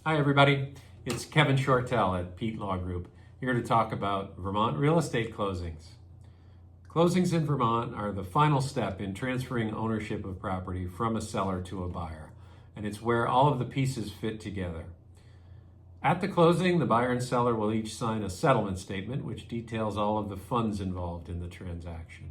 Hi everybody, it's Kevin Shortell at Peet Law Group, here to talk about Vermont real estate closings. Closings in Vermont are the final step in transferring ownership of property from a seller to a buyer, and it's where all of the pieces fit together. At the closing, the buyer and seller will each sign a settlement statement which details all of the funds involved in the transaction.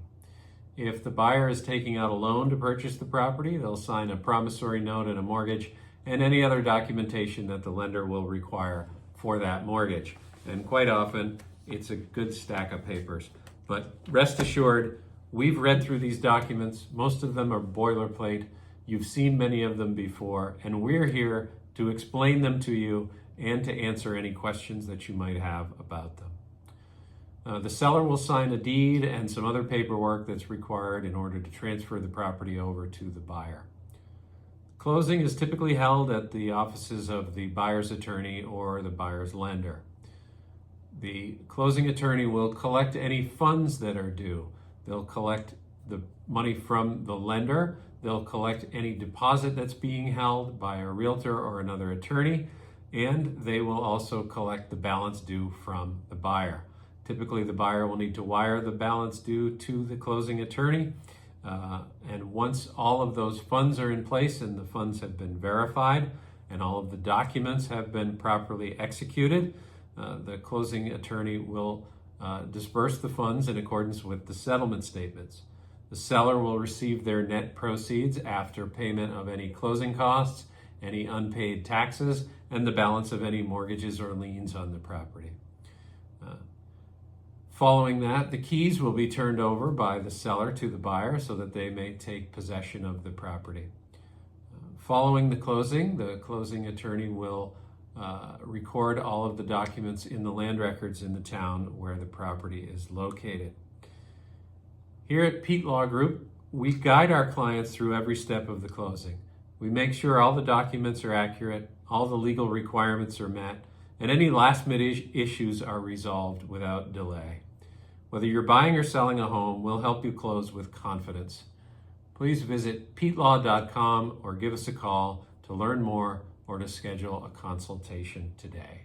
If the buyer is taking out a loan to purchase the property, they'll sign a promissory note and a mortgage and any other documentation that the lender will require for that mortgage. And quite often, it's a good stack of papers. But rest assured, we've read through these documents. Most of them are boilerplate. You've seen many of them before, and we're here to explain them to you and to answer any questions that you might have about them. The seller will sign a deed and some other paperwork that's required in order to transfer the property over to the buyer. Closing is typically held at the offices of the buyer's attorney or the buyer's lender. The closing attorney will collect any funds that are due. They'll collect the money from the lender. They'll collect any deposit that's being held by a realtor or another attorney, and they will also collect the balance due from the buyer. Typically, the buyer will need to wire the balance due to the closing attorney. And once all of those funds are in place and the funds have been verified and all of the documents have been properly executed, the closing attorney will disperse the funds in accordance with the settlement statements. The seller will receive their net proceeds after payment of any closing costs, any unpaid taxes, and the balance of any mortgages or liens on the property. Following that, the keys will be turned over by the seller to the buyer so that they may take possession of the property. Following the closing attorney will record all of the documents in the land records in the town where the property is located. Here at Peet Law Group, we guide our clients through every step of the closing. We make sure all the documents are accurate, all the legal requirements are met, and any last-minute issues are resolved without delay. Whether you're buying or selling a home, we'll help you close with confidence. Please visit peetlaw.com or give us a call to learn more or to schedule a consultation today.